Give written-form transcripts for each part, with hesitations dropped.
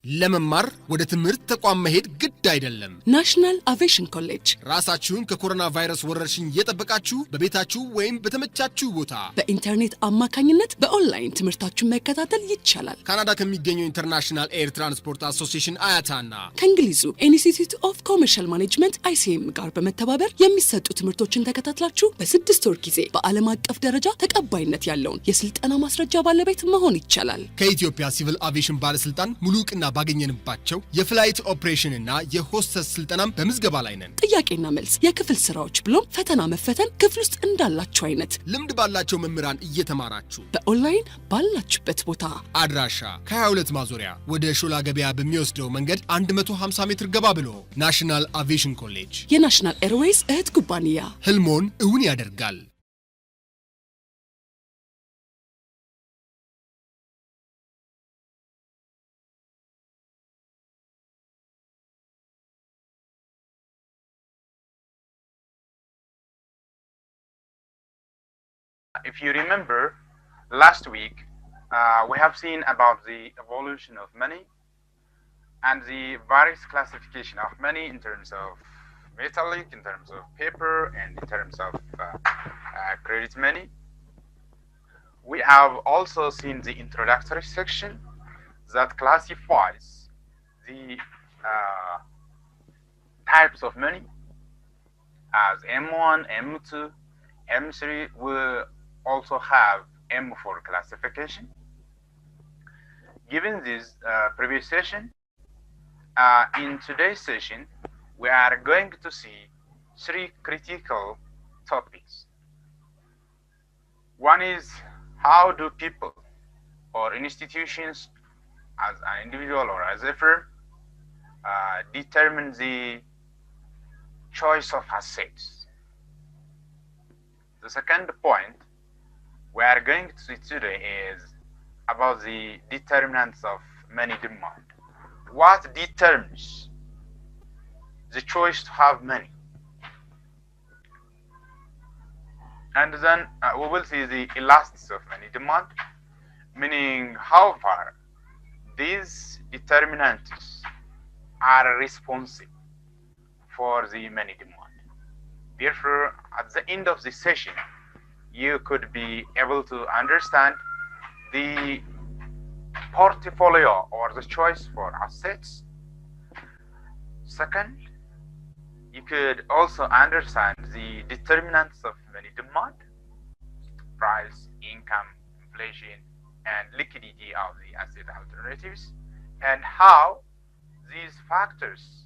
ለመማር ወደ ትምህርት ተቋም መሄድ ግድ አይደለም። ናሽናል አቪዬሽን ኮሌጅ ራሳችሁን ከኮሮና ቫይረስ ወረርሽኝ እየጠበቃችሁ በቤታችሁ ወይም በተመቻችሁ ቦታ በኢንተርኔት አማካኝነት በኦንላይን ትምህርታችሁን መከታተል ይቻላል። ካናዳ ከሚገኘው ኢንተርናሽናል ኤር ትራንስፖርት አሶሲዬሽን አያታና ከእንግሊዙ ኢንስቲትዩት ኦፍ ኮመርሻል ማኔጅመንት ICM ጋር በመተባበር የሚሰጡ ትምህርቶችን ተከታትላችሁ በ6 ወር ጊዜ በዓለም አቀፍ ደረጃ ተቀባይነት ያለውን የስልጠና ማስረጃ ባለቤት መሆን ይቻላል። ከኢትዮጵያ ሲቪል አቪዬሽን ባለስልጣን ሙሉ ዕውቅና ባገኘንባቸው የፍላይት ኦፕሬሽን እና የሆስተስ ስልጠናም በምዝገባ ላይ ነን። ጥያቄና መልስ፣ የክፍል ስራዎች ብሎም ፈተና መፈተን ክፍል ውስጥ እንዳላችሁ አይነት ልምድ ባላቸው መምህራን እየተማራችሁ በኦንላይን ባላችሁበት ቦታ አድራሻ ከ22 ማዞሪያ ወደ ሾላ ገበያ በሚወስደው መንገድ 150 ሜትር ገባ ብሎ ናሽናል አቪዬሽን ኮሌጅ የናሽናል ኤርዌይስ እህት ኩባንያ ህልሞን እውን ያደርጋል። If you remember, last week we have seen about the evolution of money and the various classification of money in terms of metallic, in terms of paper, and in terms of credit money. We have also seen the introductory section that classifies the types of money as M1, M2, M3. We also have M4 classification. Given this previous session, in today's session, we are going to see 3 critical topics. One is how do people or institutions as an individual or as a firm determine the choice of assets. The second point we are going to see today is about the determinants of money demand. What determines the choice to have money? And then we will see the elasticity of money demand, meaning how far these determinants are responsive for the money demand. Therefore, at the end of this session, you could be able to understand the portfolio or the choice for assets. Second, you could also understand the determinants of money demand, price, income, inflation, and liquidity of the asset alternatives, and how these factors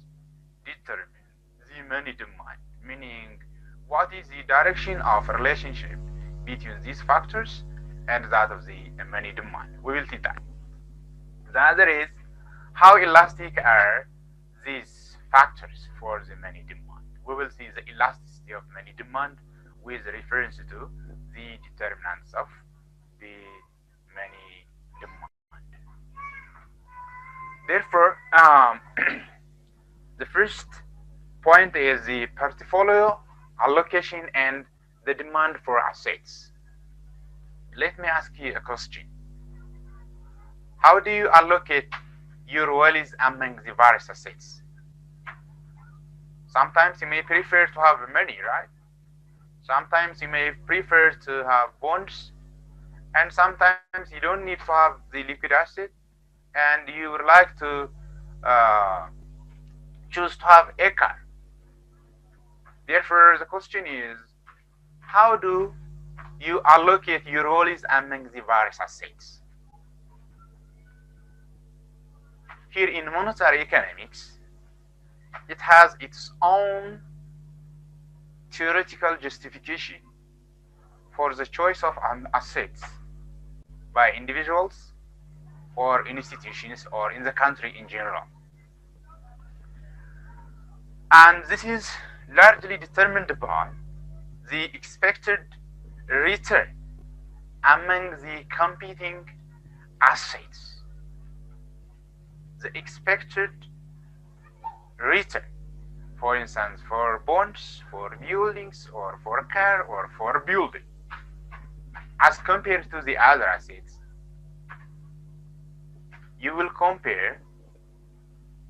determine the money demand, meaning what is the direction of relationship between these factors and that of the money demand. We will see that. The other is how elastic are these factors for the money demand. We will see the elasticity of money demand with reference to the determinants of the money demand. Therefore, the first point is the portfolio allocation and the demand for assets. Let me ask you a question. How do you allocate your wealth among the various assets? Sometimes you may prefer to have money, right? Sometimes you may prefer to have bonds, and sometimes you don't need to have the liquid asset, and you would like to choose to have a car. Therefore, the question is, how do you allocate your wealth among the various assets? Here in monetary economics, it has its own theoretical justification for the choice of assets by individuals or institutions or in the country in general. And this is largely determined by the expected return among the competing assets. The expected return, for instance, for bonds, for buildings, or for a car, or for a building, as compared to the other assets. You will compare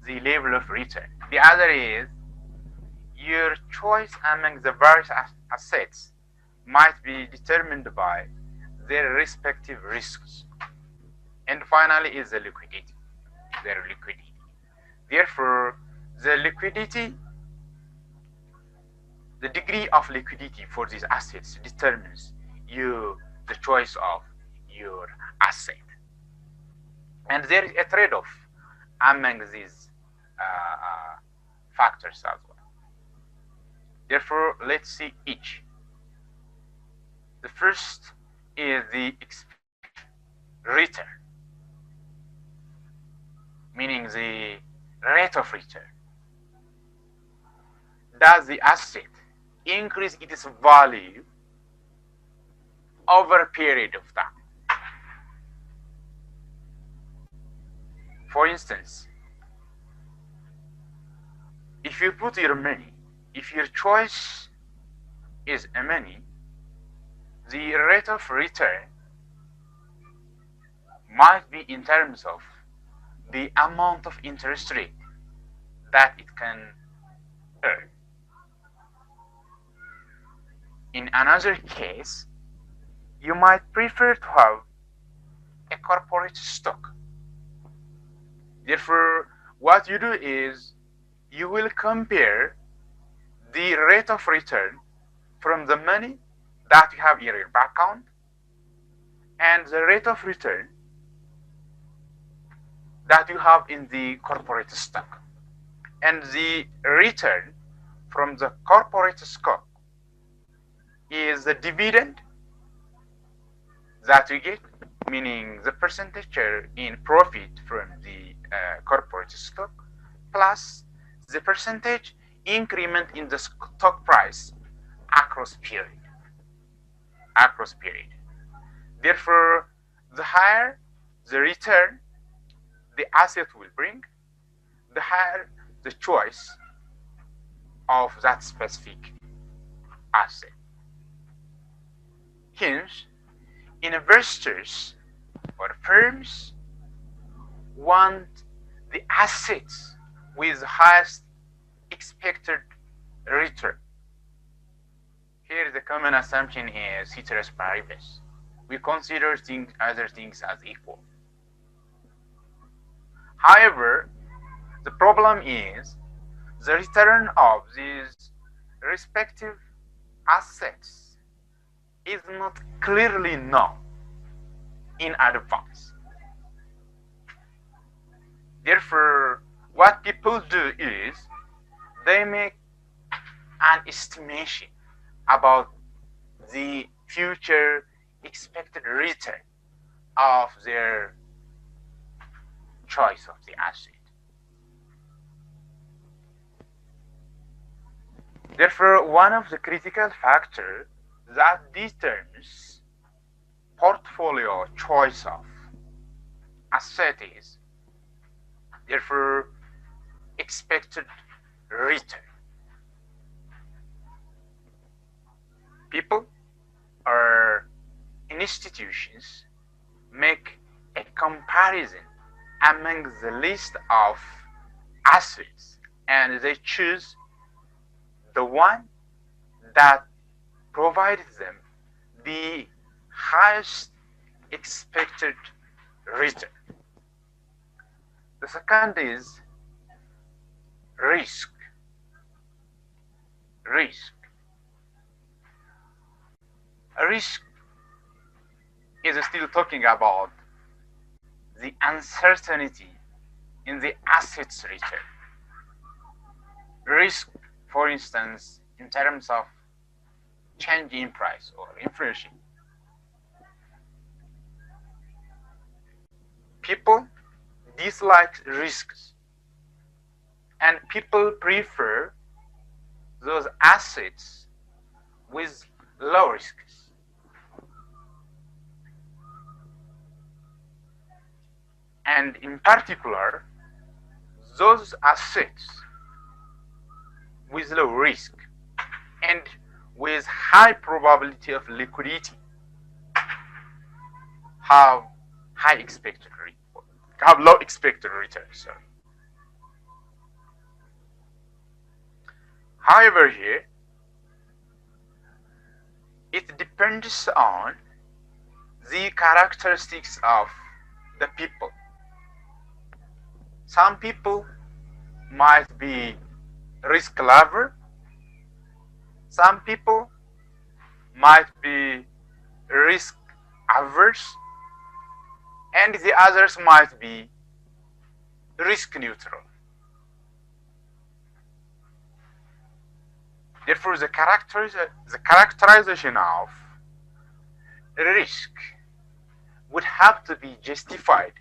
the level of return. The other is your choice among the various assets might be determined by their respective risks. And finally is the liquidity, their liquidity. Therefore, the liquidity, the degree of liquidity for these assets determines the choice of your asset. And there is a trade-off among these factors as well. Therefore, let's see each. The first is the return, meaning the rate of return. Does the asset increase its value over a period of time? For instance, if you put your money, if your choice is a money, the rate of return might be in terms of the amount of interest rate that it can earn. In another case, you might prefer to have a corporate stock. Therefore, what you do is you will compare the rate of return from the money that you have in your bank account and the rate of return that you have in the corporate stock. And the return from the corporate stock is the dividend that you get, meaning the percentage in profit from the corporate stock, plus the percentage increment in the stock price across period. Therefore, the higher the return the asset will bring, the higher the choice of that specific asset. Hence, investors or firms want the assets with highest expected return. Here the common assumption is ceteris paribus. We consider other things as equal. However, the problem is the return of these respective assets is not clearly known in advance. Therefore, what people do is they make an estimation about the future expected return of their choice of the asset. Therefore, one of the critical factors that determines portfolio choice of asset is therefore expected return. People or institutions make a comparison among the list of assets and they choose the one that provides them the highest expected return. The second is risk. Risk is still talking about the uncertainty in the assets return. Risk, for instance, in terms of change in price or inflation. People dislike risks and people prefer those assets with low risks. And in particular, those assets with low risk and with high probability of liquidity have low expected return. However, here it depends on the characteristics of the people. Some people might be risk lover, some people might be risk averse, and the others might be risk neutral. Therefore, the characterization of risk would have to be justified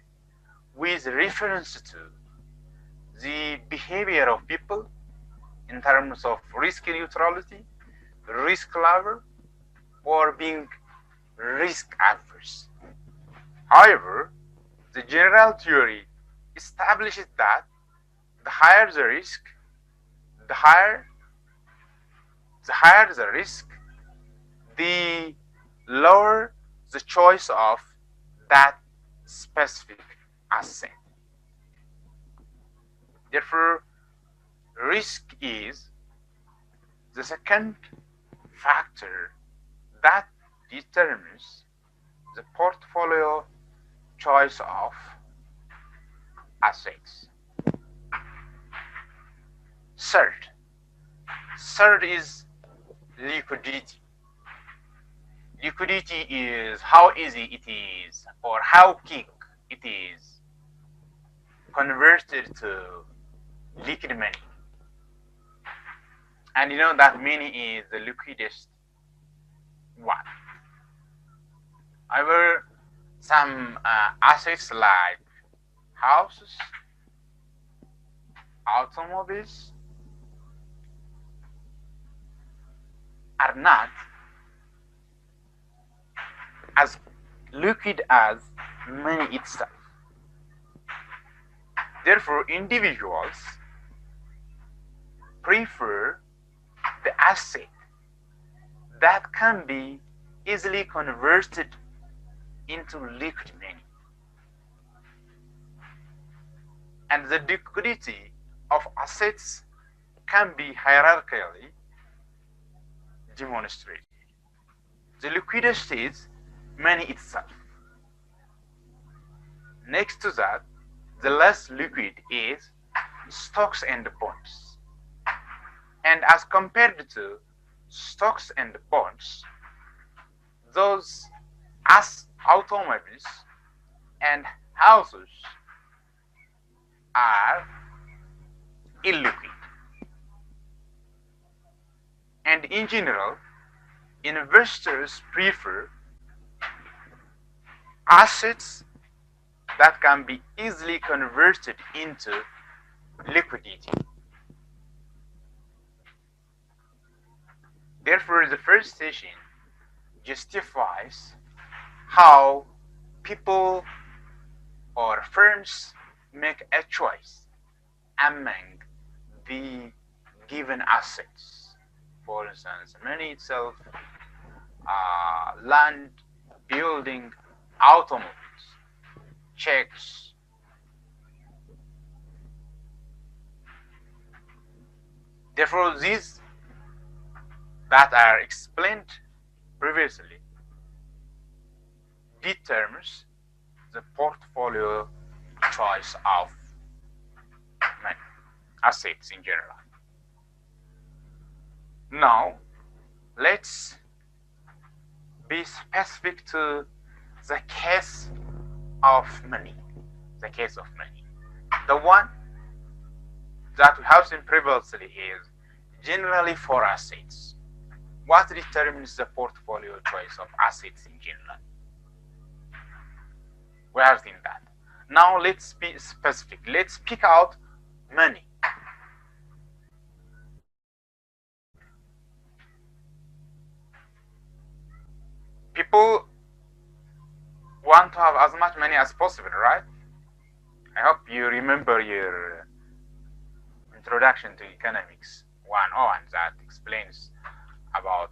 with reference to the behavior of people in terms of risk neutrality, risk lover, or being risk averse. However, the general theory establishes that the higher the risk, the higher the risk, the lower the choice of that specific asset. Therefore, risk is the second factor that determines the portfolio choice of assets. Third is liquidity. Liquidity is how easy it is or how quick it is converted to liquid money. And you know that money is the liquidest one. However, some assets like houses, automobiles are not as liquid as money itself. Therefore, individuals prefer the asset that can be easily converted into liquid money. And the liquidity of assets can be hierarchically demonstrated. The liquidest is money itself. Next to that, the less liquid is stocks and bonds. And as compared to stocks and bonds, those as automobiles and houses are illiquid. And in general, investors prefer assets that can be easily converted into liquidity. Therefore, the first station justifies how people or firms make a choice among the given assets. For instance, money itself, land, building, automobiles, checks. Therefore, these that are explained previously determines the portfolio choice of assets in general. Now, let's be specific to the case of money. The case of money. The one that we have seen previously is generally for assets. What determines the portfolio choice of assets in general? We have seen that. Now let's be specific. Let's pick out money. People want to have as much money as possible, right? I hope you remember your introduction to economics 101 that explains about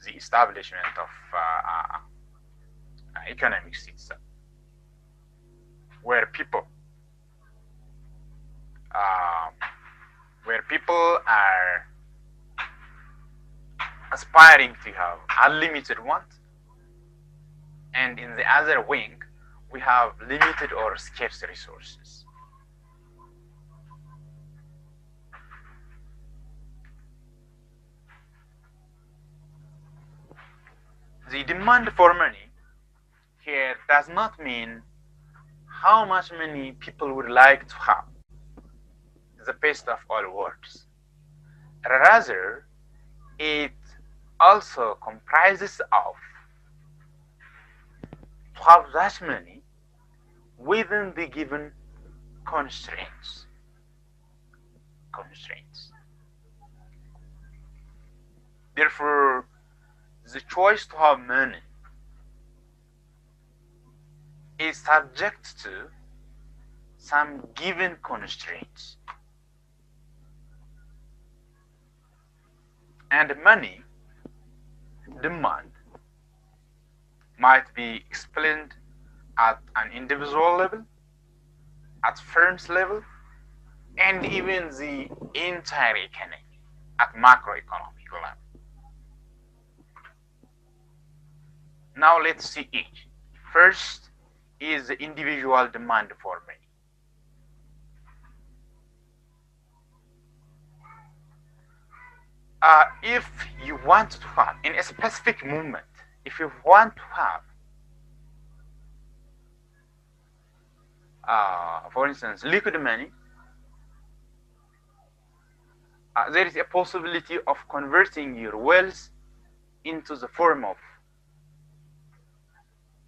the establishment of economics itself, where people are aspiring to have unlimited want, and in the other wing, we have limited or scarce resources. The demand for money here does not mean how much money people would like to have, the best of all worlds. Rather, it also comprises of to have that money within the given constraints. Therefore, the choice to have money is subject to some given constraints. And money demand might be explained at an individual level, at firms level, and even the entire economy at macroeconomic level. Now let's see each. First is the individual demand for money. If you want to have, in a specific moment, if you want to have, for instance, liquid money, there is a possibility of converting your wealth into the form of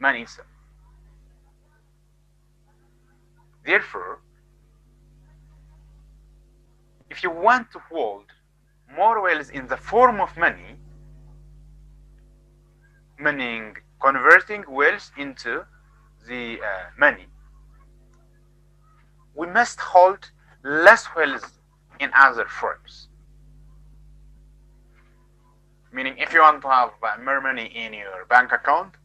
money itself. Therefore, if you want to hold more wealth in the form of money, meaning converting wealth into the money, we must hold less wealth in other forms. Meaning, if you want to have more money in your bank account,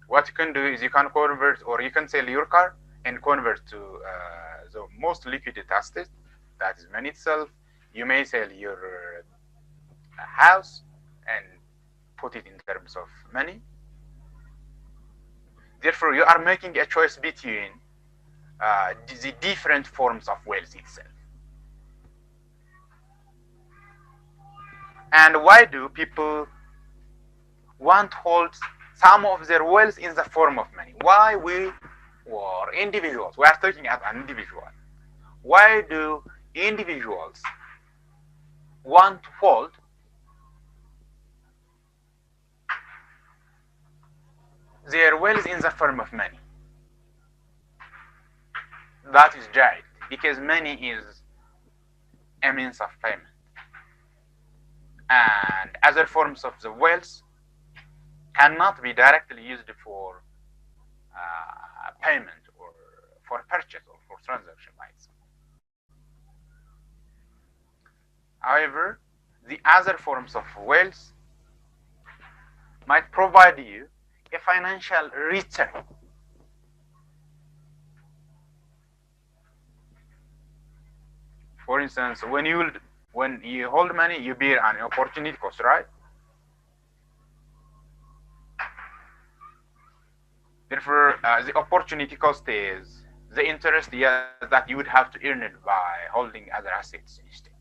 what you can do is you can convert, or you can sell your car and convert to the most liquid asset, that is money itself. You may sell your house and put it in terms of money. Therefore, you are making a choice between the different forms of wealth itself. And why do people want to hold some of their wealth in the form of money? Why we were individuals? We are talking as an individual. Why do individuals want to hold their wealth in the form of money? That is right, because money is a means of payment, and other forms of the wealth cannot be directly used for payment or for purchase or for transaction by itself. However, the other forms of wealth might provide you a financial return. For instance, when you hold money, you bear an opportunity cost, right? Therefore, the opportunity cost is the interest that you would have to earn it by holding other assets instead.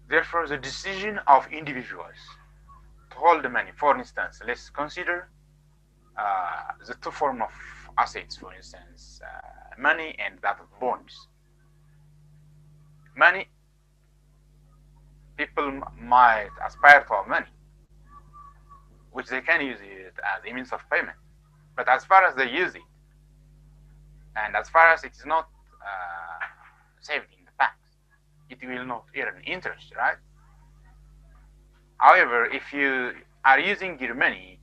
Therefore, the decision of individuals to hold the money, for instance, let's consider the two forms of assets, for instance, money and that of bonds. Money, people might aspire to have money, which they can use it as a means of payment. But as far as they use it, and as far as it is not saved in the bank, it will not earn interest, right? However, if you are using your money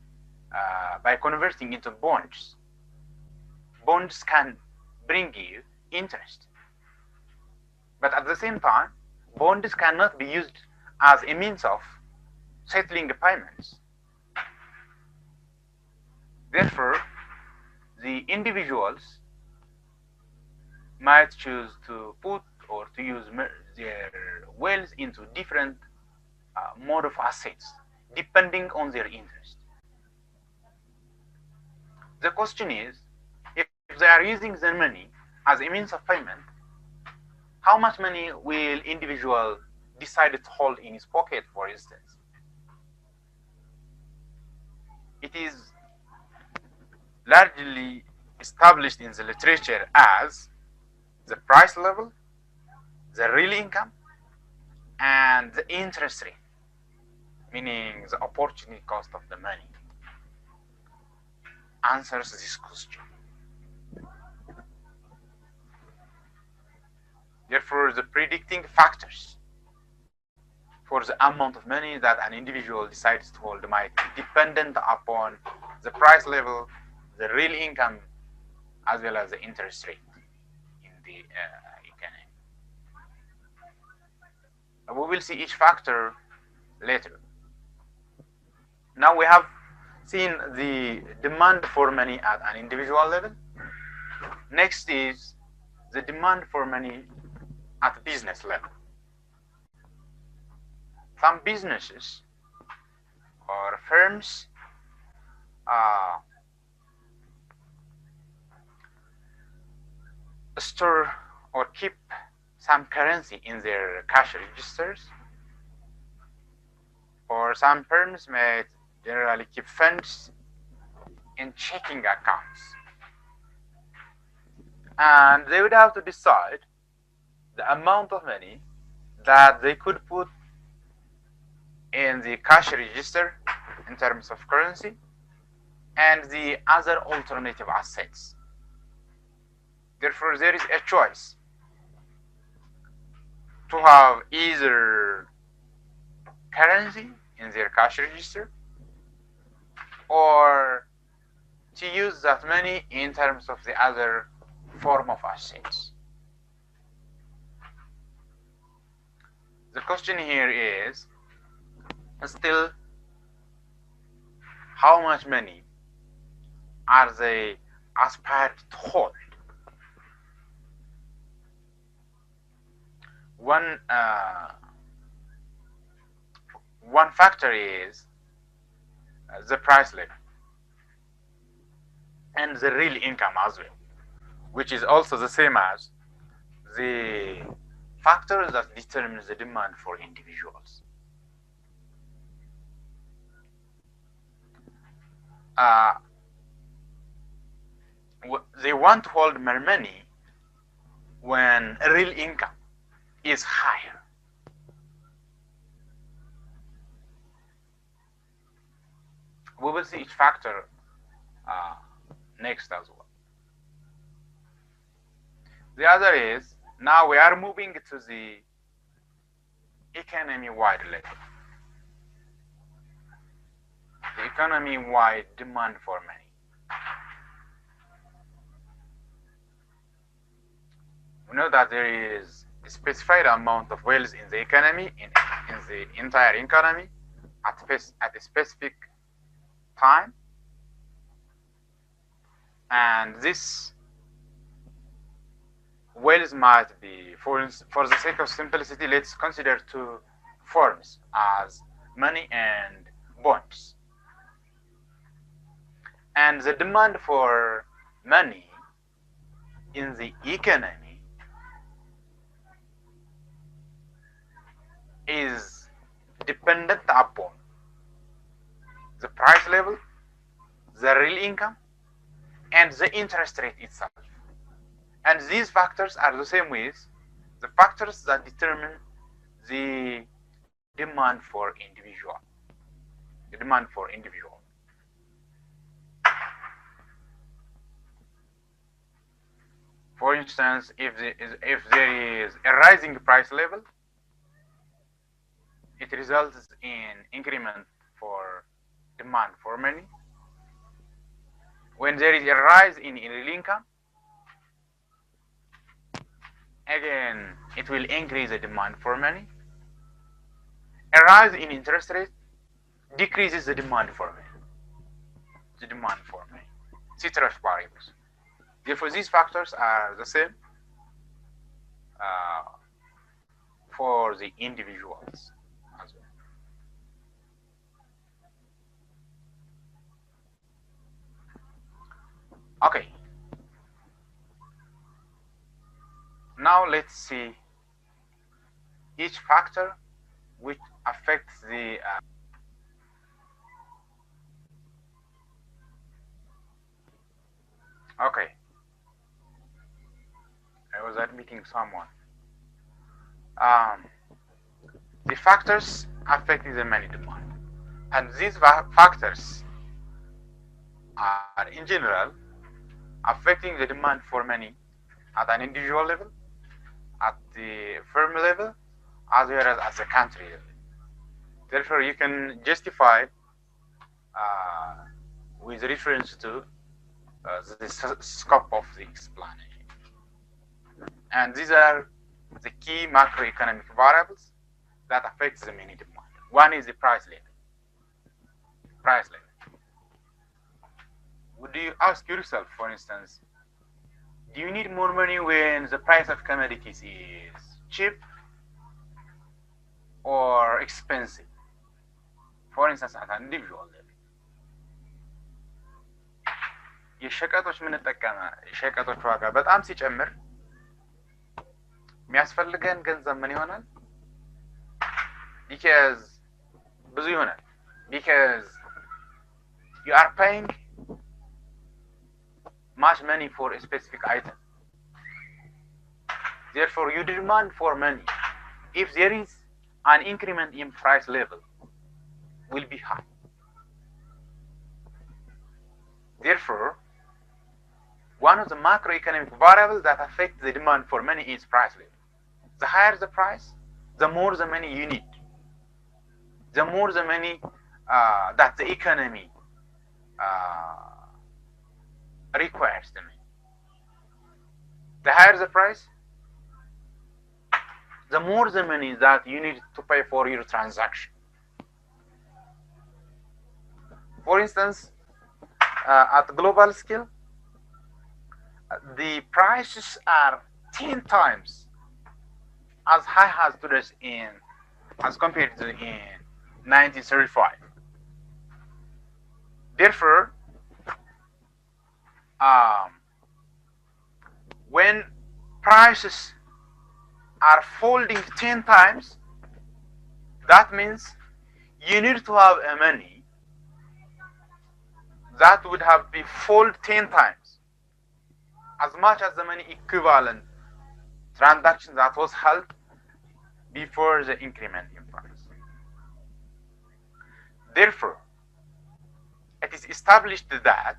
by converting into bonds, bonds can bring you interest. But at the same time, bonds cannot be used as a means of settling payments. Therefore, the individuals might choose to put or to use their wealth into different mode of assets depending on their interest. The question is, if they are using their money as a means of payment, how much money will individual decide to hold in his pocket, for instance? It is largely established in the literature as the price level, the real income, and the interest rate, meaning the opportunity cost of the money, answers this question. Therefore, the predicting factors for the amount of money that an individual decides to hold might be dependent upon the price level, the real income, as well as the interest rate in the economy. We will see each factor later. Now we have seen the demand for money at an individual level. Next is the demand for money at business level. Some businesses or firms store or keep some currency in their cash registers, or some firms may generally keep funds in checking accounts, and they would have to decide the amount of money that they could put in the cash register in terms of currency and the other alternative assets. Therefore, there is a choice to have either currency in their cash register or to use that money in terms of the other form of assets. The question here is still how much money are they aspired to hold. One factor is the price level and the real income as well, which is also the same as the factor that determines the demand for individuals. They want to hold more money when real income is higher. We will see each factor next as well. The other is, now we are moving to the economy-wide level. The economy-wide demand for money. We know that there is a specified amount of wealth in the economy, in the entire economy, at a specific time, and this wealth might be, for the sake of simplicity, let's consider two forms as money and bonds. And the demand for money in the economy is dependent upon the price level, the real income, and the interest rate itself. And these factors are the same with the factors that determine the demand for individual. The demand for individual. For instance, if there is a rising price level, it results in increment for demand for money. When there is a rise in real income, again, it will increase the demand for money. A rise in interest rate decreases the demand for money. Ceteris paribus. Therefore, these factors are the same for the individuals as well. Okay. Now let's see each factor which affects the okay. I was admitting someone. The factors affecting the money demand, and these factors are in general affecting the demand for money at an individual level, at the firm level, as well as the country level. Therefore, you can justify with reference to the scope of the explanation. And these are the key macroeconomic variables that affects the money demand. One is the price level. Would you ask yourself, for instance, do you need more money when the price of commodities is cheap or expensive? For instance, at an individual level. የሸቀጦች ዋጋ በጣም ሲጨምር የሚያስፈልገን ገንዘብ ምን ይሆናል? because ብዙ ይሆናል because you are paying much money for a specific item. Therefore, you demand for money. If there is an increment in price level, will be high. Therefore, one of the macroeconomic variables that affect the demand for money is price level. The higher the price, the more the money you need. The more the money that the economy requires the money. The higher the price, the more the money that you need to pay for your transaction. For instance, at global scale, the prices are 10 times as high as compared to in 1935. Therefore, when prices are folding 10 times, that means you need to have a money that would have been fold 10 times as much as the money equivalent transaction that was held before the increment in price. Therefore, it is established that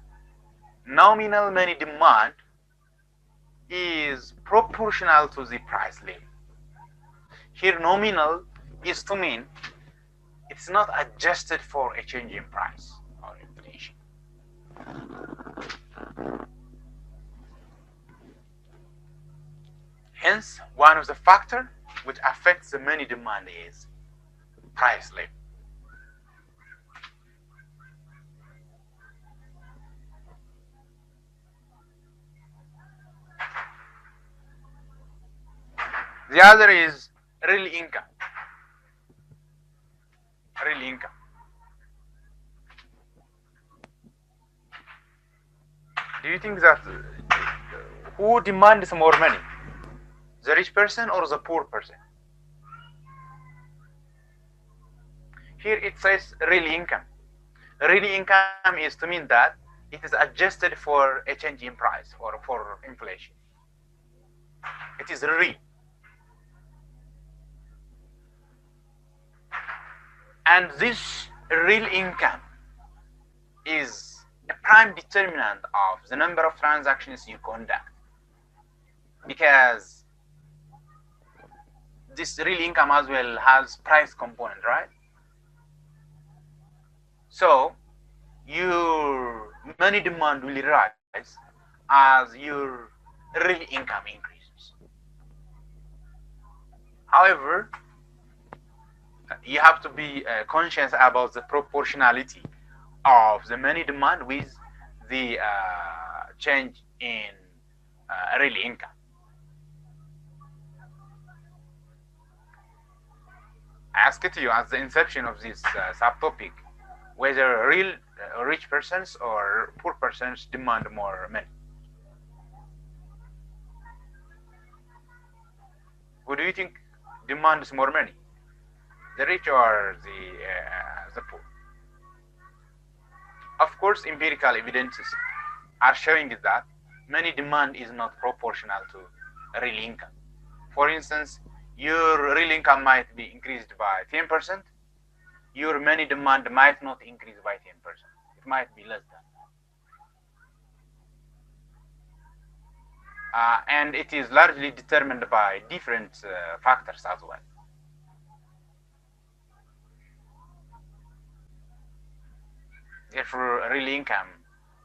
nominal money demand is proportional to the price level. Here, nominal is to mean it's not adjusted for a change in price or inflation. Hence, one of the factors which affects the money demand is price level. The other is real income. Real income. Do you think that who demands more money? The rich person or the poor person? Here it says real income. Real income is to mean that it is adjusted for a change in price or for inflation. It is real. And this real income is a prime determinant of the number of transactions you conduct, because this real income as well has price component, right? So your money demand will rise as your real income increases. However, you have to be conscious about the proportionality of the money demand with the change in real income. I asked you at the inception of this subtopic whether real rich persons or poor persons demand more money. Who do you think demands more money? The rich or the poor? Of course, empirical evidences are showing that money demand is not proportional to real income. For instance, your real income might be increased by 10%, your money demand might not increase by 10%. It might be less than that. And it is largely determined by different factors as well. Therefore, real income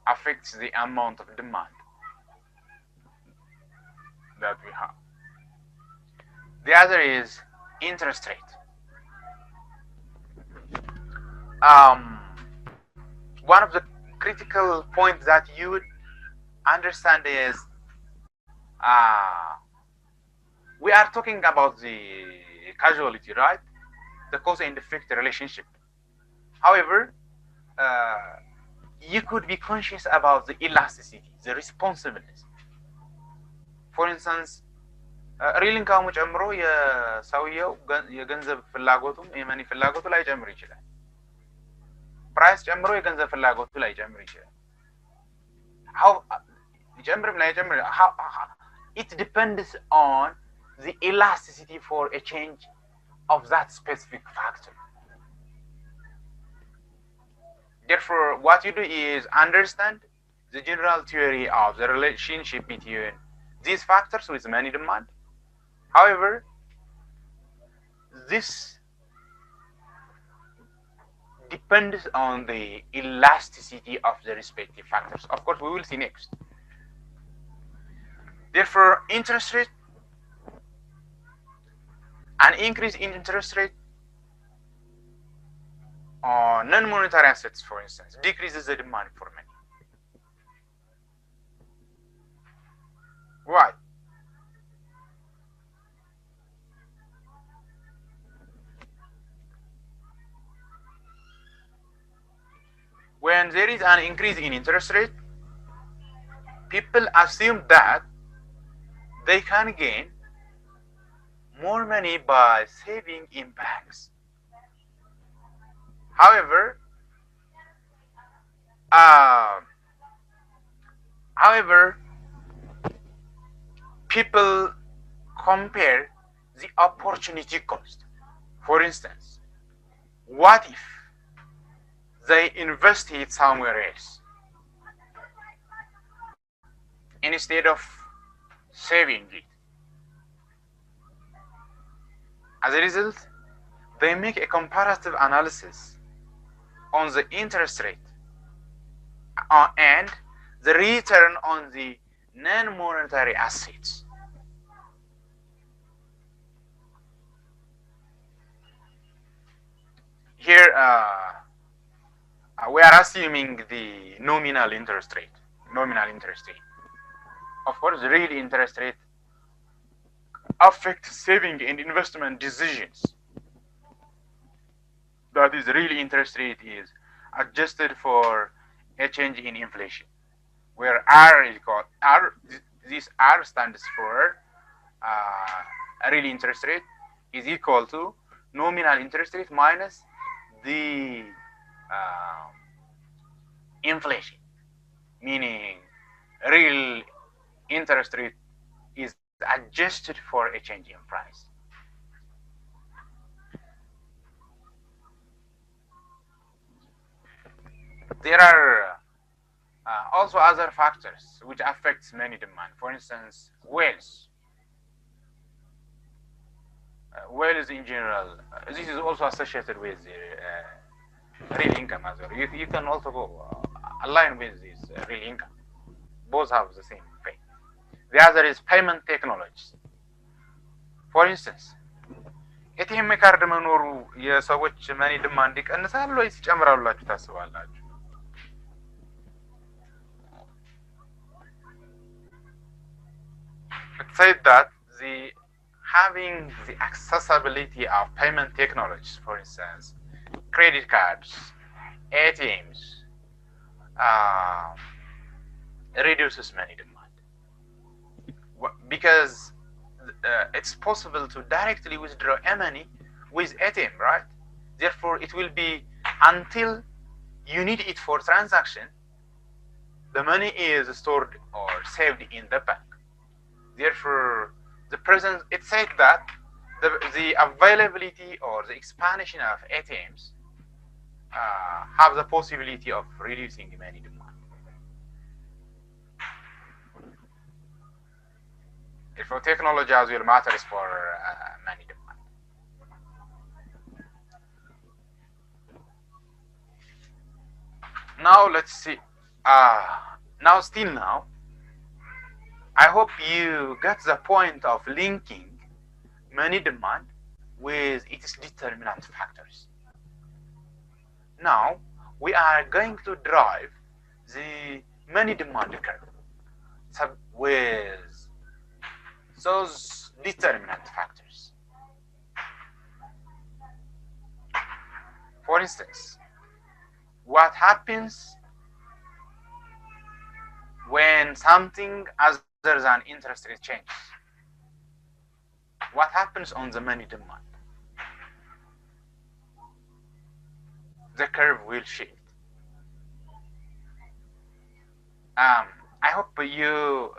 affects the amount of demand that we have. The other is interest rate. One of the critical points that you would understand is we are talking about the causality, right? The cause and effect relationship. However, you could be conscious about the elasticity, the responsiveness. For instance, real income ጨምሮ የሰውየው የገንዘብ ፍላጎቱም የመኒ ፍላጎቱ ላይ ጨምር ይችላል። ፕራይስ ጨምሮ የገንዘብ ፍላጎቱ ላይ ጨምር ይችላል። how ጨምርም ላይ ጨምር it depends on the elasticity for a change of that specific factor. Therefore, what you do is understand the general theory of the relationship between these factors with money demand. However, this depends on the elasticity of the respective factors. Of course, we will see next. Therefore, interest rate, an increase in interest rate on non-monetary assets, for instance, decreases the demand for money. Why? When there is an increase in interest rate, people assume that they can gain more money by saving in banks. However, people compare the opportunity cost. For instance, what if they invest it somewhere else instead of saving it? As a result, they make a comparative analysis on the interest rate and the return on the non-monetary assets. Here, we are assuming the nominal interest rate. Of course, the real interest rate affects saving and investment decisions. That is, real interest rate is adjusted for a change in inflation, where R is called R. This R stands for real interest rate is equal to nominal interest rate minus the inflation, meaning real interest rate is adjusted for a change in price. There are also other factors which affects money demand. For instance, wealth. Wealth in general, this is also associated with real income as well. You can also go align with this real income. Both have the same thing. The other is payment technologies. For instance, ATM ካርድ መኖሩ የሰዎች መኒ ዲማንድ ይቀንሳል ወይስ ይጨምራሉላችሁ ታስባላችሁ? It said that having the accessibility of payment technologies, for instance, credit cards, ATMs, reduces money demand because it's possible to directly withdraw money with ATM, right? Therefore, it will be until you need it for transaction, the money is stored or saved in the bank. Therefore, the presence, it said that the availability or the expansion of ATMs have the possibility of reducing money demand. Therefore, technology as well matters for money demand. Now let's see. Now, I hope you get the point of linking money demand with its determinant factors. Now, we are going to drive the money demand curve with those determinant factors. For instance, what happens when something other than interest rate changes? What happens on the money demand? The curve will shift. I hope you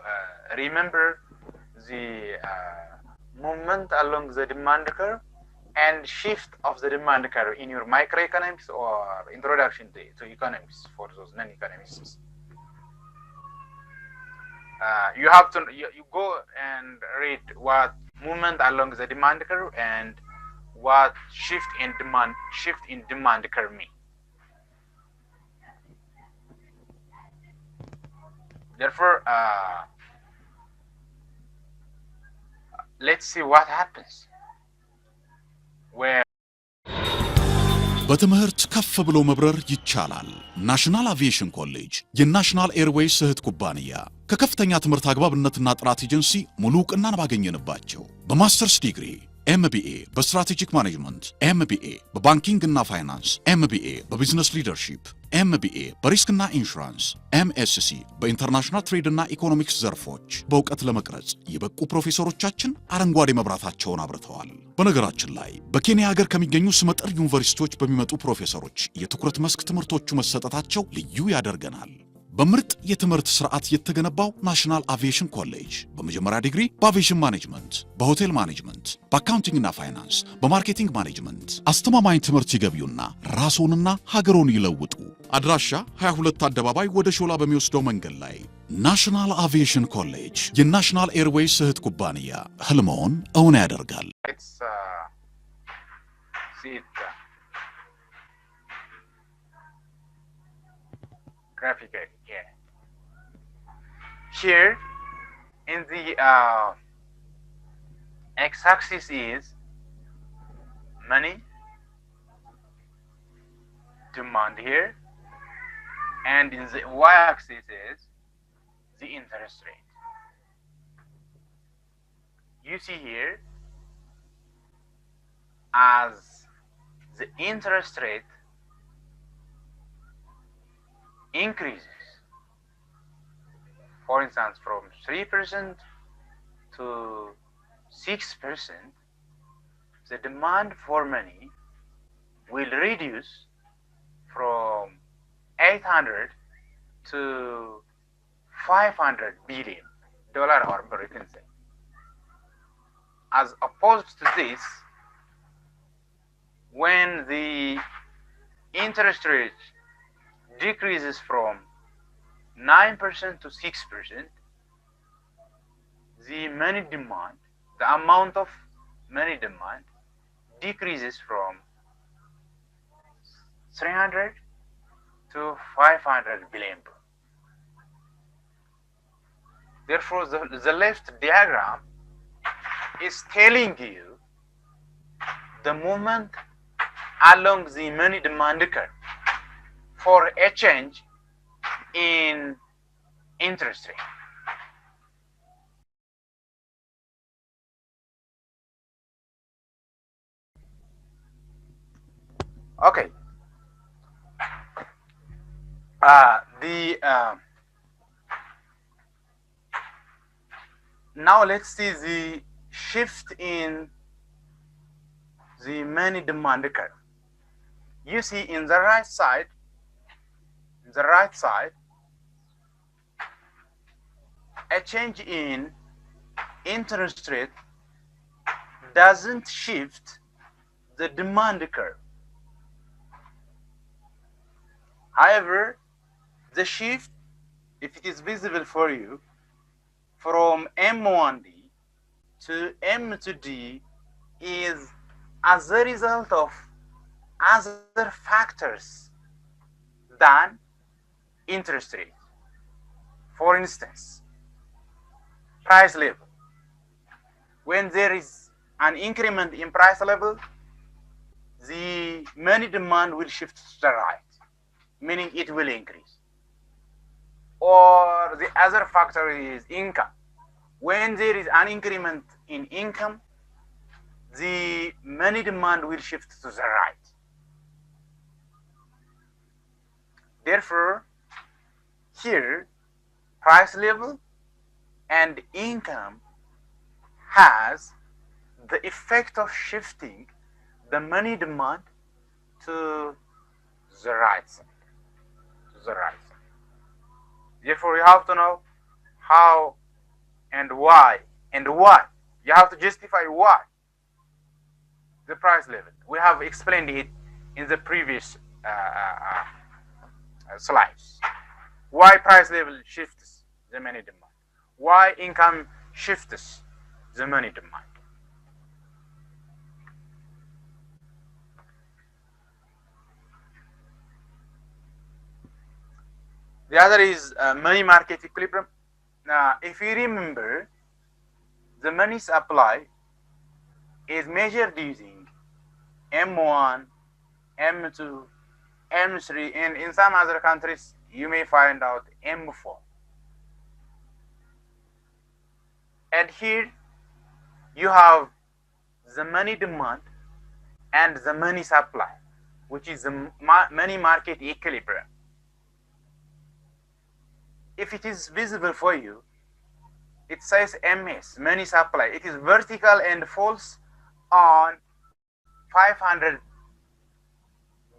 remember the movement along the demand curve and shift of the demand curve in your microeconomics or introduction to economics for those non-economists. You have to you go and read what movement along the demand curve and what shift in demand curve mean. Therefore, let's see what happens where በትምህርት ከፍ ብሎ መብረር ይቻላል። ናሽናል አቪዬሽን ኮሌጅ የናሽናል ኤርዌይስ እህት ኩባንያ ከከፍተኛ ትምህርት አግባብነትና ጥራት ኤጀንሲ ሙሉ ዕውቅናን ባገኘንባቸው በማስተርስ ዲግሪ ኤምቢኤ በስትራቴጂክ ማኔጅመንት፣ ኤምቢኤ በባንኪንግ እና ፋይናንስ፣ ኤምቢኤ በቢዝነስ ሊደርሺፕ፣ ኤምቢኤ በሪስክና ኢንሹራንስ፣ ኤምኤስሲ በኢንተርናሽናል ትሬድ እና ኢኮኖሚክስ ዘርፎች በእውቀት ለመቅረጽ የበቁ ፕሮፌሰሮቻችን አረንጓዴ መብራታቸውን አብርተዋል። በነገራችን ላይ በኬንያ ሀገር ከሚገኙ ስመጥር ዩኒቨርሲቲዎች በሚመጡ ፕሮፌሰሮች የትኩረት መስክ ትምህርቶቹ መሰጠታቸው ልዩ ያደርገናል። በምርጥ የትምህርት ስርዓት የተገነባው ናሽናል አቪዬሽን ኮሌጅ በመጀመሪያ ዲግሪ በአቪዬሽን ማኔጅመንት፣ በሆቴል ማኔጅመንት፣ በአካውንቲንግ እና ፋይናንስ፣ በማርኬቲንግ ማኔጅመንት አስተማማኝ ትምህርት ይገቢውና ራስዎንና ሀገሮን ይለውጡ። አድራሻ 22 አደባባይ ወደ ሾላ በሚወስደው መንገድ ላይ ናሽናል አቪዬሽን ኮሌጅ የናሽናል ኤርዌይስ እህት ኩባንያ ህልሞን እውን ያደርጋል። graphical here. Here in the x-axis is money demand here, and in the y-axis is the interest rate. You see here as the interest rate increases, for instance, from 3% to 6%, the demand for money will reduce from 800 to 500 billion dollar or more, you can say. As opposed to this, when the interest rate decreases from 9% to 6%, the money demand, the amount of money demand decreases from 300 to 500 billion. Therefore, the left diagram is telling you the movement along the money demand curve for a change in interest rate. Okay. Now let's see the shift in the money demand curve. You see in the right side, a change in interest rate doesn't shift the demand curve. However, the shift, if it is visible for you, from M1D to M2D is as a result of other factors than interest rate. For instance, price level. When there is an increment in price level, the money demand will shift to the right, meaning it will increase. Or the other factor is income. When there is an increment in income, the money demand will shift to the right. Therefore, here, price level and income has the effect of shifting the money demand to the right side. Therefore, you have to know how and why and what. You have to justify why the price level. We have explained it in the previous slides. Why price level shifts the money demand. Why income shifts the money demand. The other is money market equilibrium. Now, if you remember, the money supply is measured using M1, M2, M3, and in some other countries, you may find out M4. And here, you have the money demand and the money supply, which is the money market equilibrium. If it is visible for you, it says MS, money supply. It is vertical and falls on 500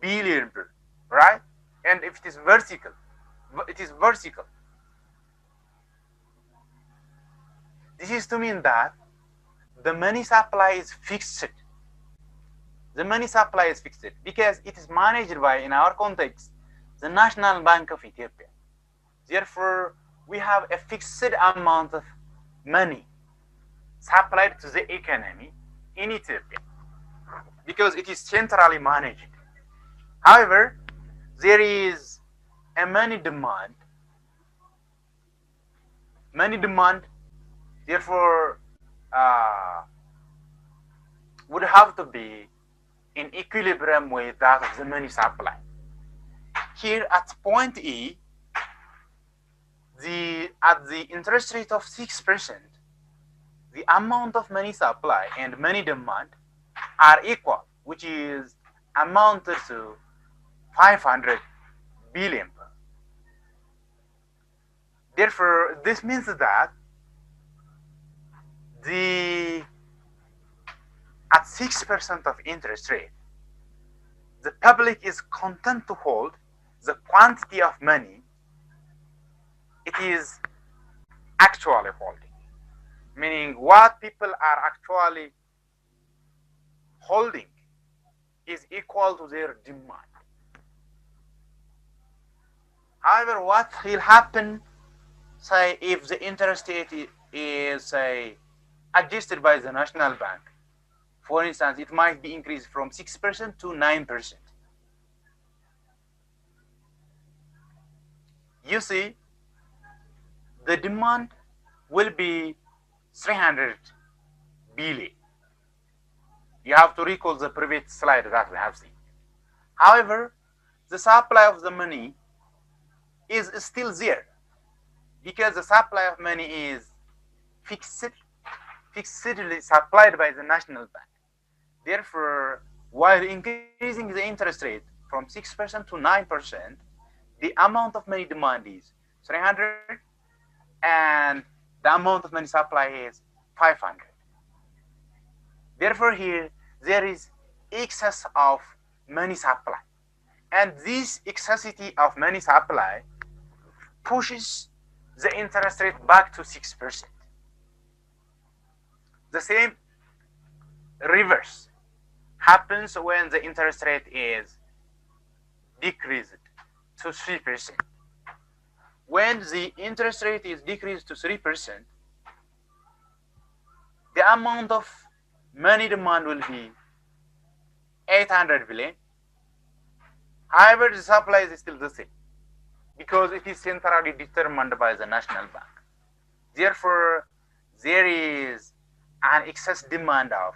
billion, right? And if it is vertical, it is vertical. This is to mean that the money supply is fixed. The money supply is fixed because it is managed by, in our context, the National Bank of Ethiopia. Therefore, we have a fixed amount of money supplied to the economy in Ethiopia because it is centrally managed. However, there is a money demand. Money demand, therefore, would have to be in equilibrium with that of the money supply. Here at point E, at the interest rate of 6%, the amount of money supply and money demand are equal, which is amounted to 500 billion. Therefore, this means that at 6% of interest rate, the public is content to hold the quantity of money it is actually holding, meaning what people are actually holding is equal to their demand. However, what will happen, say, if the interest rate is, say, adjusted by the National Bank? For instance, it might be increased from 6% to 9%. You see, the demand will be 300 billion. You have to recall the previous slide that we have seen. However, the supply of the money is still there because the supply of money is fixedly supplied by the national bank. Therefore, while increasing the interest rate from 6% to 9%, the amount of money demand is 300 and the amount of money supply is 500. Therefore, here there is excess of money supply. And this excessity of money supply pushes the interest rate back to 6%. The same reverse happens when the interest rate is decreased to 3%. When the interest rate is decreased to 3%, the amount of money demand will be 800 billion. However, the supply is still the same because it is centrally determined by the national bank. Therefore, there is an excess demand of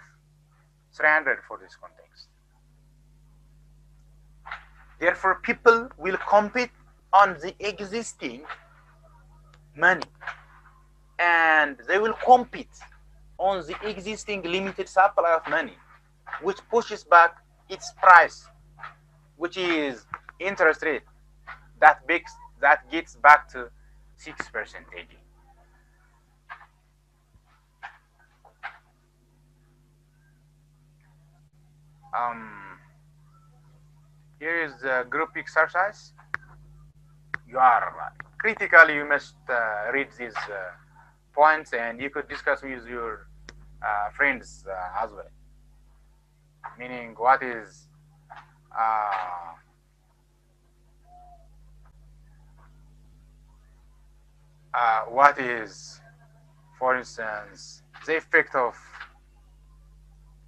300 for this context. Therefore, people will compete on the existing money and they will compete on the existing limited supply of money, which pushes back its price, which is interest rate that gets back to 6% again. Here is the group exercise. You are critically, you must read these points and you could discuss with your friends as well. Meaning, what is for instance, the effect of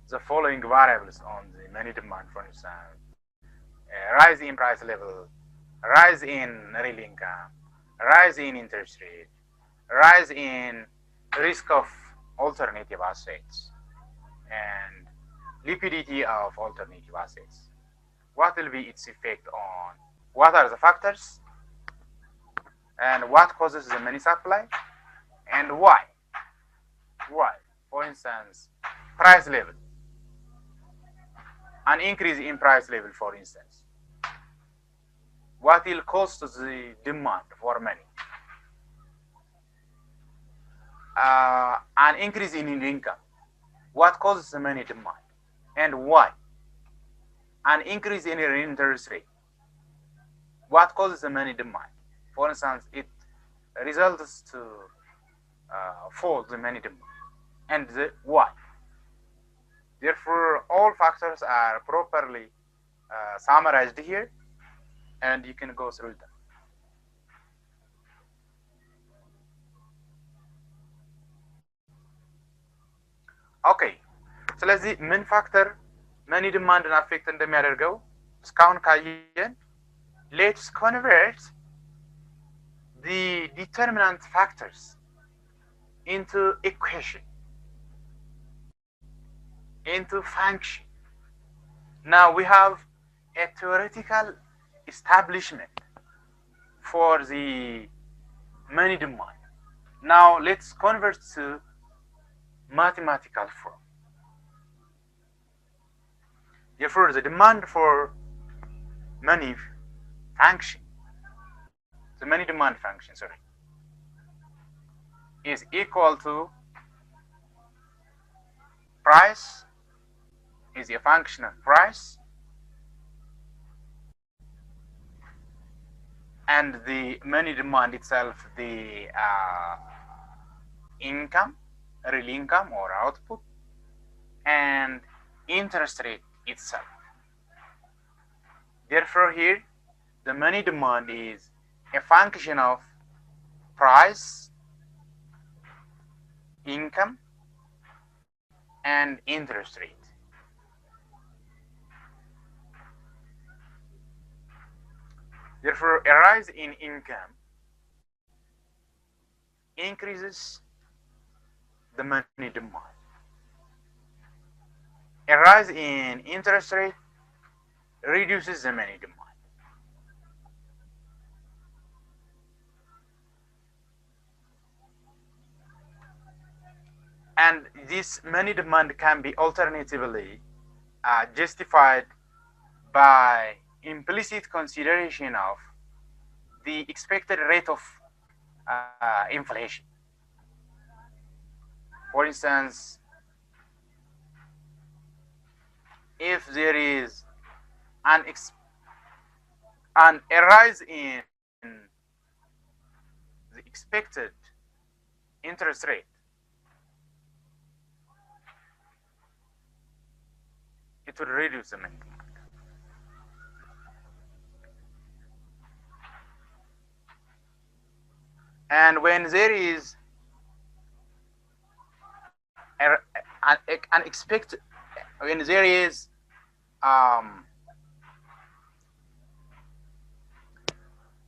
the following variables on the money demand, for instance, rise in price level, rise in real income, rise in interest rate, rise in risk of alternative assets, and liquidity of alternative assets. What will be its effect on, what are the factors, and what causes the money supply, and why? Why? For instance, price level. An increase in price level, for instance. What will cause the demand for money? An increase in income. What causes the money demand? And why? An increase in interest rate. What causes the money demand? For instance, it results to fall the money demand. And why? Therefore, all factors are properly summarized here, and you can go through them. Okay, ስለዚህ ምን ፋክተር መኒ ዲማንድን አፌክት እንደሚያደርገው እስካሁን ካየን let's convert the determinant factors into equation, into function. Now we have a theoretical establishment for the money demand. Now let's convert to mathematical form. Therefore, the demand for money function, the money demand function, sorry, is equal to price, is a function of price, and the money demand itself, the income, real income or output, and interest rate itself. Therefore, here the money demand is a function of price, income, and interest rate. Therefore, a rise in income increases the money demand. A a rise in interest rate reduces the money demand. And this money demand can be alternatively justified by implicit consideration of the expected rate of inflation. For instance, if there is a rise in the expected interest rate, it will reduce the money demand. And when there is when there is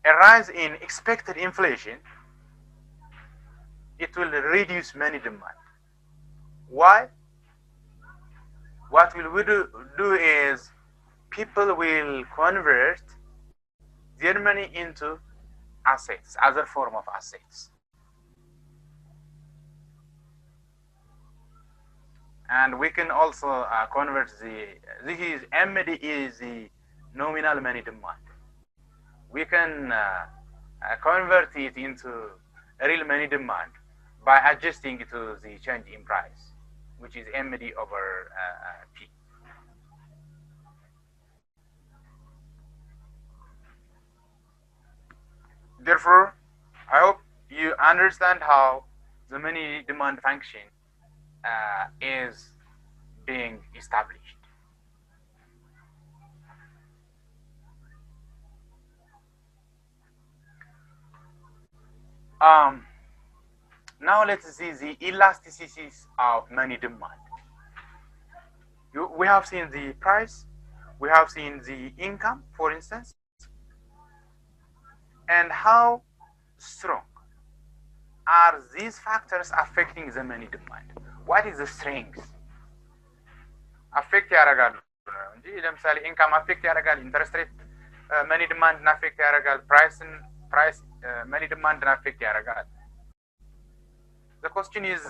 a rise in expected inflation, it will reduce money demand. Why? What will we do is people will convert their money into assets, other form of assets. And we can also convert MD is the nominal money demand. We can convert it into real money demand by adjusting it to the change in price, which is MD over P. Therefore, I hope you understand how the money demand function is being established. Now let's see the elasticities of money demand. We have seen the price, we have seen the income, for instance, and how strong are these factors affecting the money demand? What is the strength? Affect ያደርጋሉ እንጂ ለምሳሌ ኢንካም አፌክት ያደርጋል፣ ኢንተረስት ሬት መኒ ዲማንድን አፌክት ያደርጋል፣ ፕራይስ መኒ ዲማንድን አፌክት ያደርጋል። The question is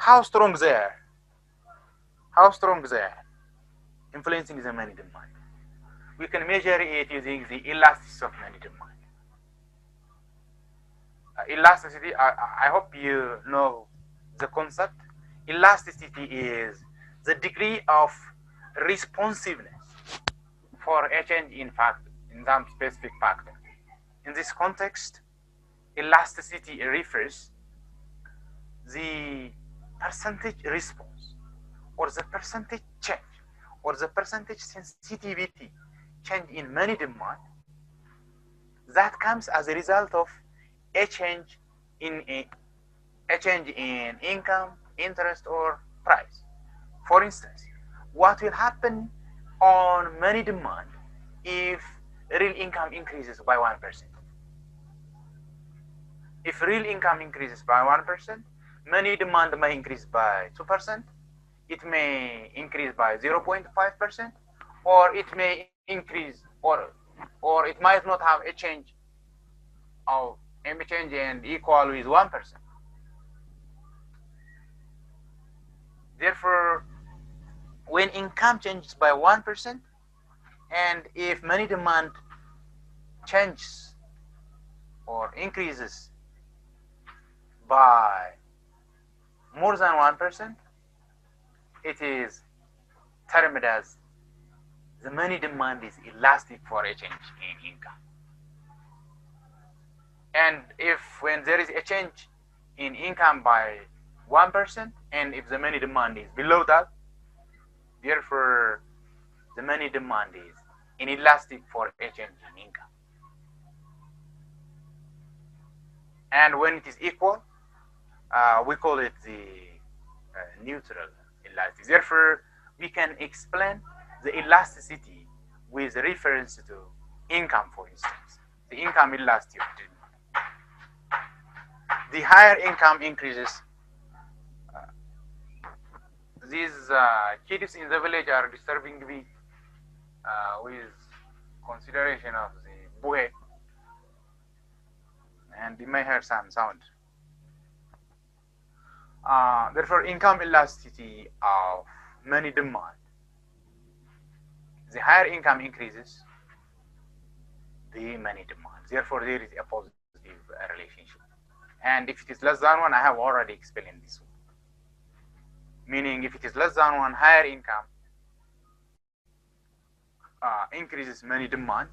how strong they are, influencing the money demand. We can measure it using the elasticity of money demand. Elasticity, I hope you know the concept. Elasticity is the degree of responsiveness for a change in some specific factor. In this context, elasticity refers the percentage response or the percentage change or the percentage sensitivity change in money demand that comes as a result of a change in income, interest, or price. For instance, what will happen on money demand if real income increases by 1%? If real income increases by 1%, money demand may increase by 2%, it may increase by 0.5%, or it may increase, or it might not have a change and equal with 1%. Therefore, when income changes by 1%, and if money demand changes or increases by more than 1%, it is termed as the money demand is elastic for a change in income. And if when there is a change in income by 1%, and if the money demand is below that, therefore the money demand is inelastic for a change in income. And when it is equal, we call it the neutral elasticity. Therefore, we can explain the elasticity with reference to income, for instance, the income elasticity of demand. The higher income increases, these kids in the village are disturbing me with consideration of the buhe, and you may hear some sound. Therefore, income elasticity of money demand. The higher income increases, the money demand. Therefore, there is a positive relationship. And if it is less than 1, I have already explained this one. Meaning, if it is less than 1, higher income increases money demand,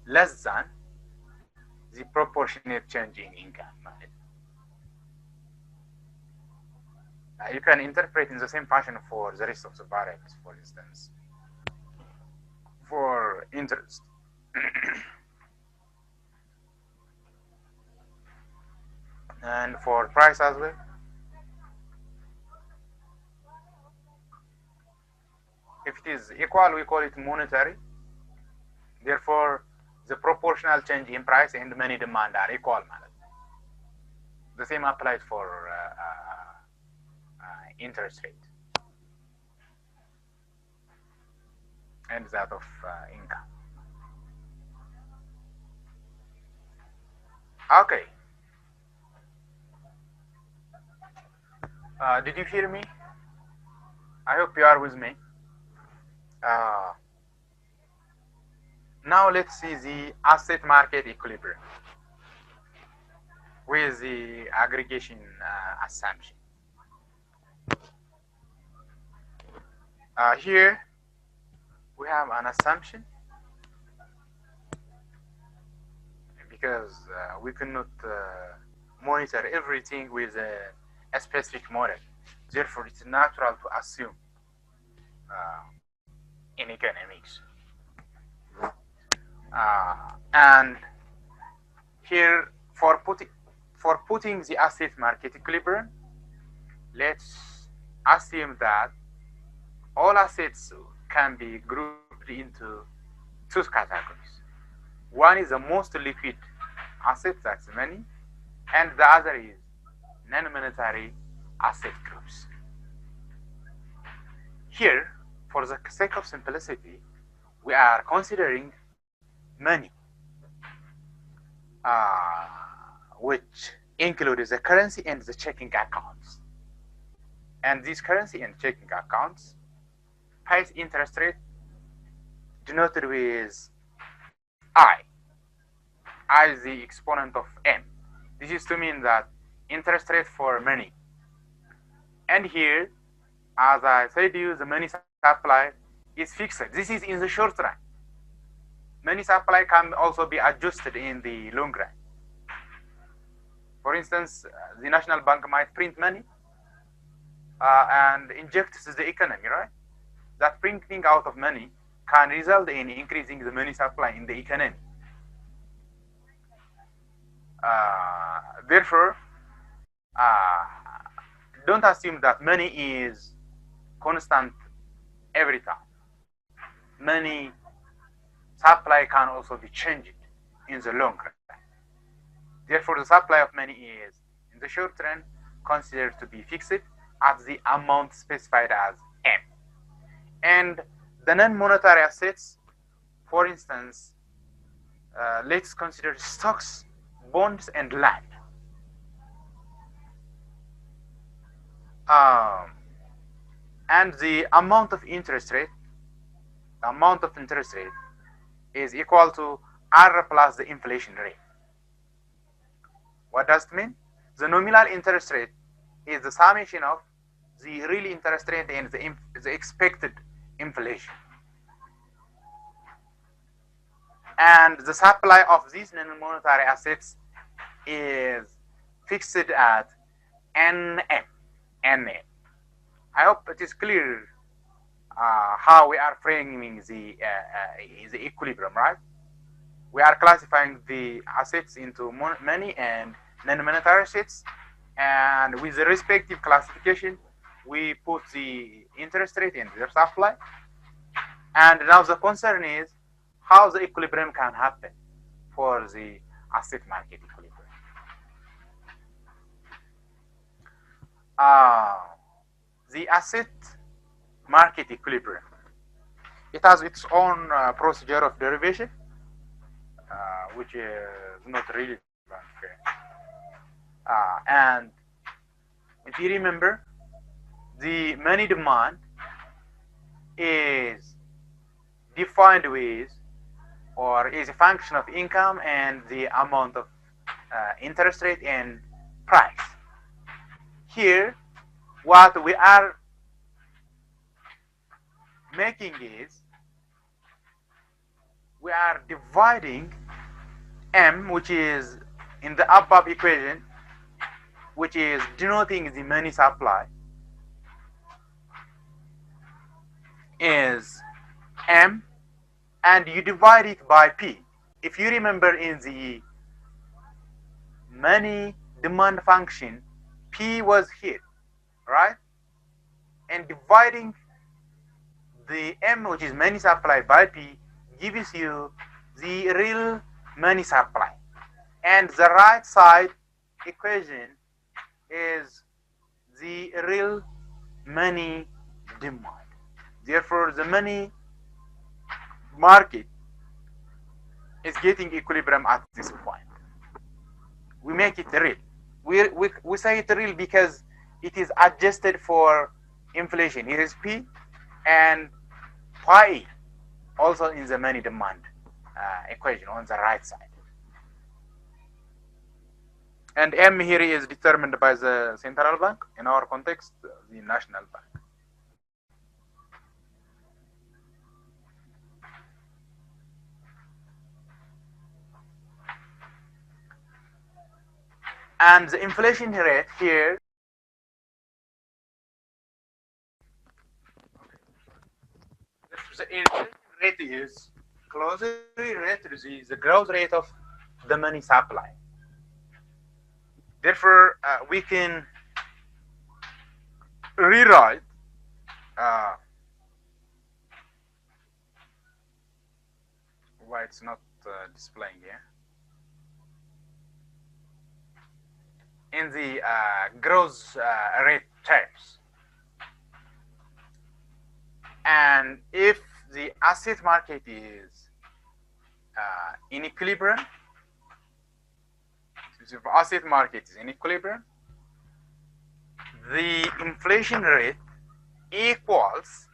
less than the proportionate change in income. You can interpret in the same fashion for the rest of the variables, for instance, for interest. And for price as well. If it is equal, we call it monetary. Therefore, the proportional change in price and money demand are equal. The same applies for interest rate and that of income. Okay. Did you hear me? I hope you are with me. Now let's see the asset market equilibrium with the aggregation assumption. Here we have an assumption because we cannot monitor everything with a specific model. Therefore, it's natural to assume in economics. And here, for putting the asset market equilibrium, let's assume that all assets can be grouped into 2 categories. One is the most liquid asset, that's money, and the other is non-monetary asset groups. Here, for the sake of simplicity, we are considering money, which includes the currency and the checking accounts. And these currency and checking accounts pays interest rate denoted with I is the exponent of M. This is to mean that interest rate for money. And here, as I said to you, the money supply is fixed. This is in the short run. Money supply can also be adjusted in the long run. For instance, the National Bank might print money and inject to the economy, right? That printing out of money can result in increasing the money supply in the economy. Therefore, don't assume that money is constant every time. Money supply can also be changed in the long run. Therefore, the supply of money is, in the short run, considered to be fixed at the amount specified as M. And the non-monetary assets, for instance, let's consider stocks, bonds, and land. And the amount of interest rate, is equal to R plus the inflation rate. What does it mean? The nominal interest rate is the summation of the real interest rate and the expected inflation. And the supply of these non-monetary assets is fixed at NM. I hope it is clear how we are framing the equilibrium, right? We are classifying the assets into money and non-monetary assets, and with the respective classification, we put the interest rate and their supply. And now the concern is how the equilibrium can happen for the asset market equilibrium. The asset market equilibrium. It has its own procedure of derivation, which is not really okay. And if you remember, the money demand is defined with, or is a function of income and the amount of interest rate and price. Here, what we are making is we are dividing M, which is in the above equation, which is denoting the money supply, is M, and you divide it by P. If you remember, in the money demand function, P was here, right? And dividing the M, which is money supply, by P gives you the real money supply. And the right side equation is the real money demand. Therefore, the money market is getting equilibrium at this point. We make it real. We say it real because it is adjusted for inflation. Here is P and pi also in the money demand equation on the right side. And M here is determined by the central bank, in our context, the national bank. And the inflation rate here the inflation rate is closely related to the growth rate of the money supply. Therefore, we can rewrite why it's not displaying here. In the growth rate terms. And if the asset market is in equilibrium, if the asset market is in equilibrium, the inflation rate equals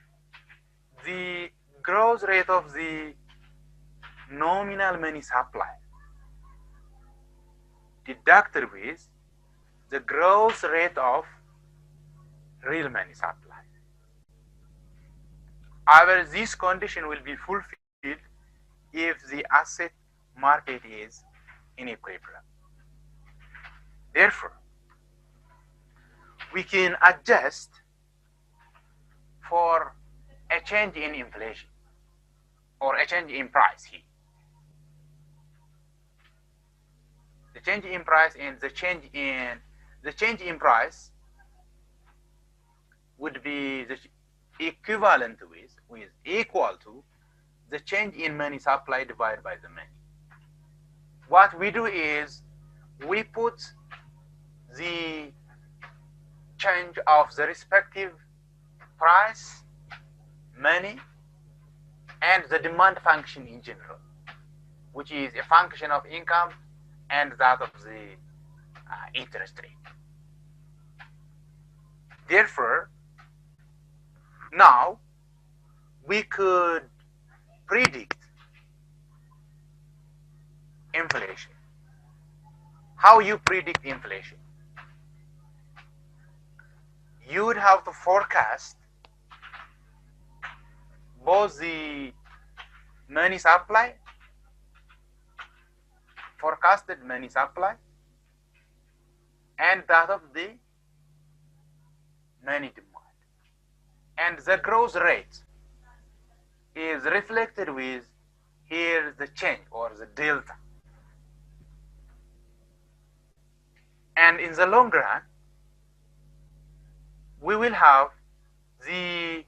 the growth rate of the nominal money supply deducted with the growth rate of real money supply. However, this condition will be fulfilled if the asset market is in equilibrium. Therefore, we can adjust for a change in inflation or a change in price here. The change in price and the change in price would be the equivalent with equal to the change in money supply divided by the money. What we do is we put the change of the respective price, money, and the demand function in general, which is a function of income and that of the interest rate. Therefore, now we could predict inflation. How you predict inflation? You would have to forecast both the money supply, forecasted money supply, and that of the money demand. And the growth rate is reflected with here the change or the delta. And in the long run, we will have the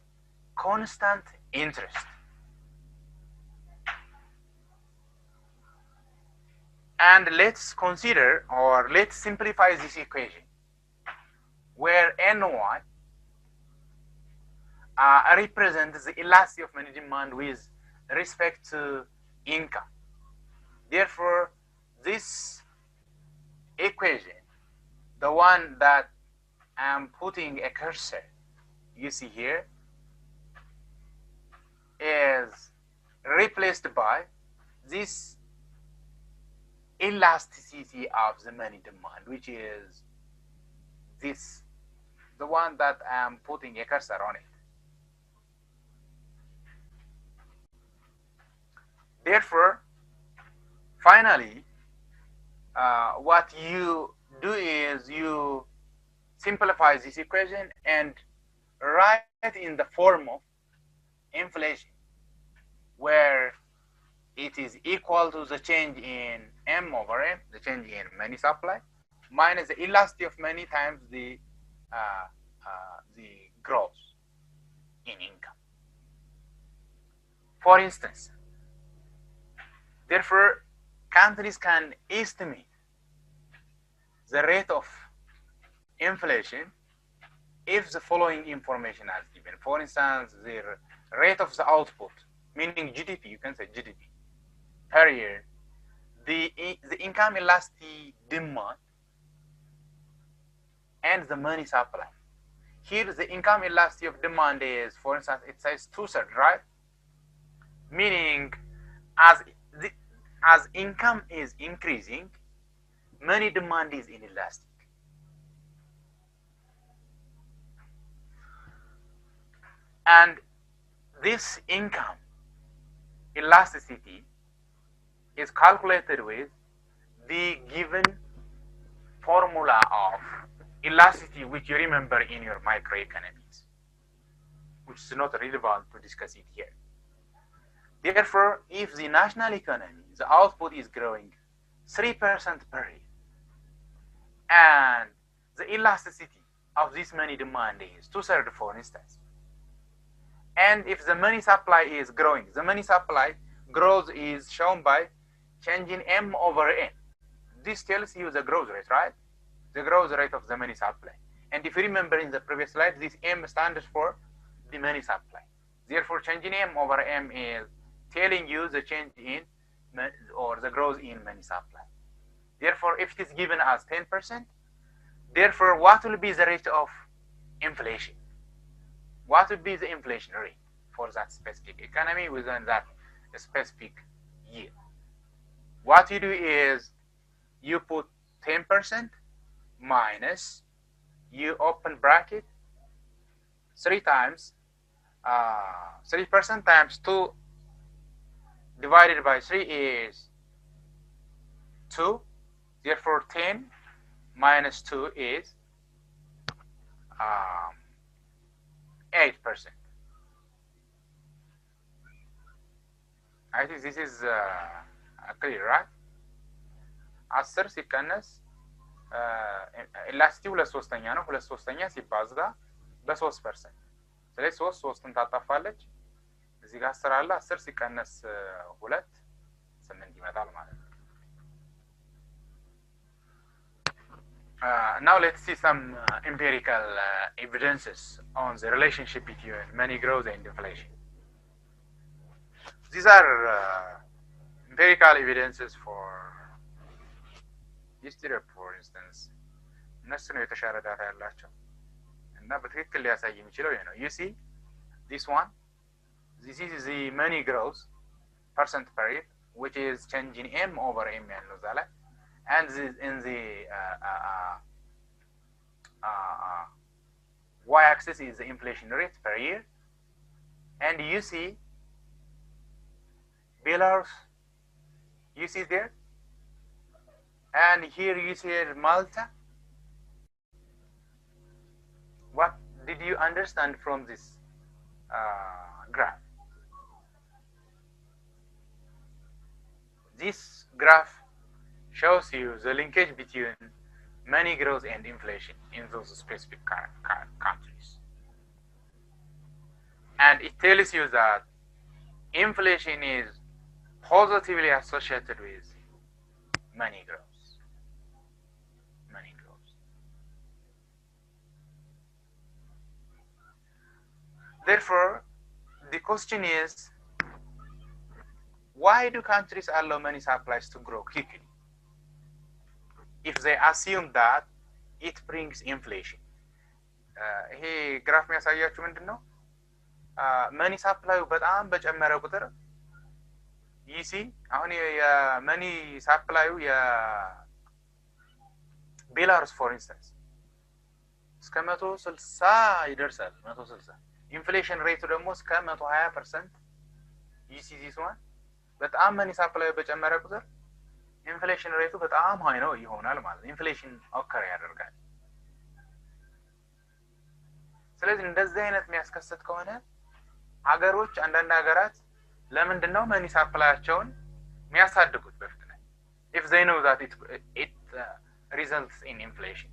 constant interest. And let's consider, or let's simplify this equation, where NY represent the elasticity of money demand with respect to income. Therefore, this equation, the one that I'm putting a cursor, you see here, is replaced by this elasticity of the money demand, which is this, the one that I'm putting a cursor on it. Therefore, finally, what you do is you simplify this equation and write it in the form of inflation, where it is equal to the change in M over M, the change in money supply, minus the elasticity of money times the growth in income. For instance, therefore, countries can estimate the rate of inflation if the following information is given. For instance, the rate of the output, meaning GDP, you can say GDP, per year, the income elasticity demand, and the money supply. Here, the income elasticity of demand is, for instance, it says 2/3, right? Meaning, as income is increasing, money demand is inelastic. And this income elasticity is calculated with the given formula of elasticity, which you remember in your microeconomics, which is not relevant to discuss it here. Therefore, if the national economy, the output is growing 3% per year, and the elasticity of this money demand is 2/3, for instance, and if the money supply is growing, the money supply growth is shown by changing M over N. This tells you the growth rate, right? The growth rate of the money supply. And if you remember in the previous slide, this M stands for the money supply. Therefore, changing M over M is telling you the change in or the growth in money supply. Therefore, if it is given as 10%, therefore, what will be the rate of inflation? What would be the inflation rate for that specific economy within that specific year? What you do is you put 10% minus, you open bracket, 3 times 3% times 2 divided by 3 is 2. Therefore, 10 minus 2 is 8%. I think this is clear, right? 10 ሲቀነስ ኤላስቲ 2/3 ነው። 2/3 ሲባዛ በ3%። ስለዚህ 3ን ታጣፋለች። እዚህ ጋር 10 አለ። 10 ሲቀነስ 2 8 ይመጣል ማለት ነው። Now let's see some empirical evidences on the relationship between money growth and inflation. These are empirical evidences for history, for instance. እነሱ ነው የተሻለ ዳታ ያላቸው እና በትክክል ሊያሳይ የሚችለው ይሄ ነው. You see this one, this is the money growth percent per year, which is changing M over M ያለው እዛ ላይ, and in the y-axis is the inflation rate per year, and you see Belarus, you see there, and here you see Malta. What did you understand from this graph? This graph shows you the linkage between money growth and inflation in those specific countries. And it tells you that inflation is positively associated with money growth. Money growth. Therefore, the question is, why do countries allow money supplies to grow quickly if they assume that it brings inflation? ይሄ ግራፍ የሚያሳያችሁ ምንድነው? መኒ ሳፕላዩ በጣም በጨመረ ቁጥር ይሲ አሁን የመኒ ሳፕላዩ የቤላሩስ ፎር ኢንስታንስ እስከ 160 ይደርሳል። 160 ኢንፍሌሽን ሬቱ ደግሞ እስከ 120% ይሲዚ ሲሆን በጣም መኒ ሳፕላዩ በጨመረ ቁጥር ኢንፍሌሽን ሬቱ በጣም ሃይ ነው ይሆናል ማለት ነው። ኢንፍሌሽን ኦከር ያደርጋል። ስለዚህ እንደዚህ አይነት የሚያስከስት ከሆነ ሀገሮች አንዳንድ ሀገራት ለምንድን ነው መኒ ሳፕላያቸውን የሚያሳድጉት በፍጥነት? if they know that it results in inflation.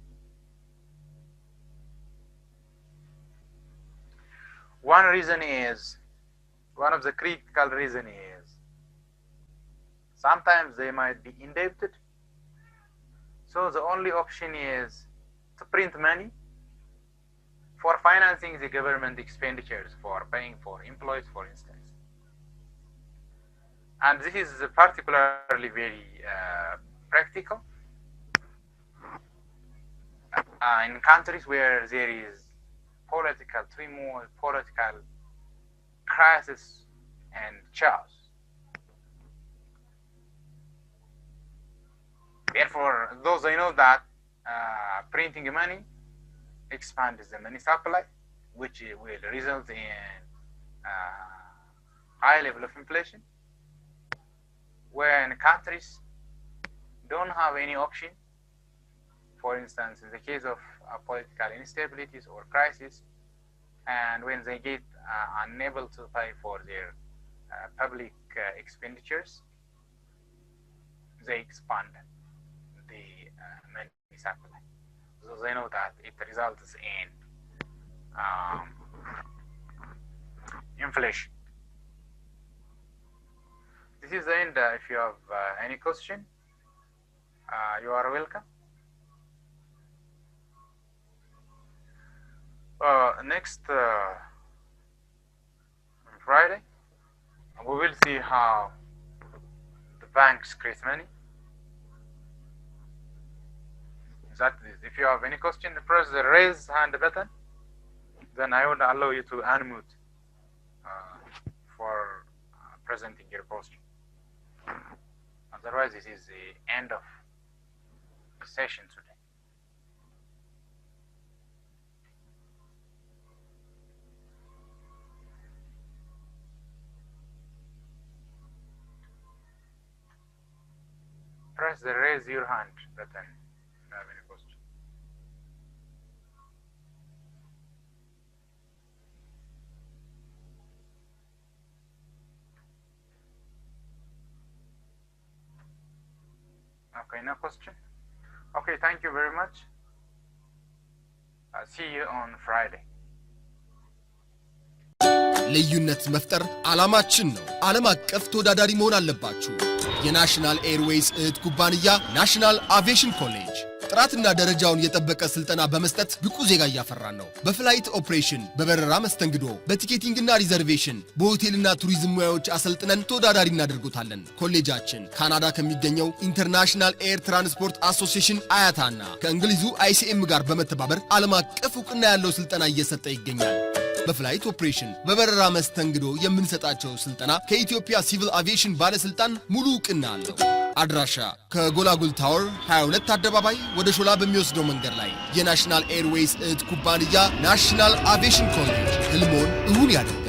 One of the critical reason is sometimes they might be indebted, so the only option is to print money for financing the government expenditures, for paying for employees, for instance. And this is particularly very practical in countries where there is political turmoil, political crisis and chaos. Therefore, those I know that printing money expands the money supply, which will result in high level of inflation. When countries don't have any option, for instance, in the case of political instabilities or crisis, and when they get unable to pay for their public expenditures, they expand the money supply. So they know that it results in inflation. This is the end. If you have any question, you are welcome. Next Friday, we will see how the banks create money. That is, if you have any question, press the raise hand button. Then I would allow you to unmute for presenting your question. Otherwise, this is the end of the session today. Press the raise your hand button if you have any question. Okay, no question. Okay, thank you very much. See you on Friday. ልዩነት መፍጠር ዓላማችን ነው። ዓለም አቀፍ ተወዳዳሪ መሆን አለባችሁ። የናሽናል ኤርዌይስ እህት ኩባንያ ናሽናል አቪዬሽን ኮሌጅ ጥራትና ደረጃውን የጠበቀ ስልጠና በመስጠት ብቁ ዜጋ እያፈራን ነው። በፍላይት ኦፕሬሽን፣ በበረራ መስተንግዶ፣ በቲኬቲንግና ሪዘርቬሽን፣ በሆቴልና ቱሪዝም ሙያዎች አሰልጥነን ተወዳዳሪ እናደርጉታለን። ኮሌጃችን ካናዳ ከሚገኘው ኢንተርናሽናል ኤር ትራንስፖርት አሶሲዬሽን አያታና ከእንግሊዙ ICM ጋር በመተባበር ዓለም አቀፍ ዕውቅና ያለው ስልጠና እየሰጠ ይገኛል። በፍላይት ኦፕሬሽን፣ በበረራ መስተንግዶ የምንሰጣቸው ስልጠና ከኢትዮጵያ ሲቪል አቪዬሽን ባለስልጣን ሙሉ ዕውቅና አለው። አድራሻ ከጎላጉል ታወር 22 አደባባይ ወደ ሾላ በሚወስደው መንገድ ላይ የናሽናል ኤርዌይስ እህት ኩባንያ ናሽናል አቪዬሽን ኮሌጅ ህልሞን እውን ያድርጉ።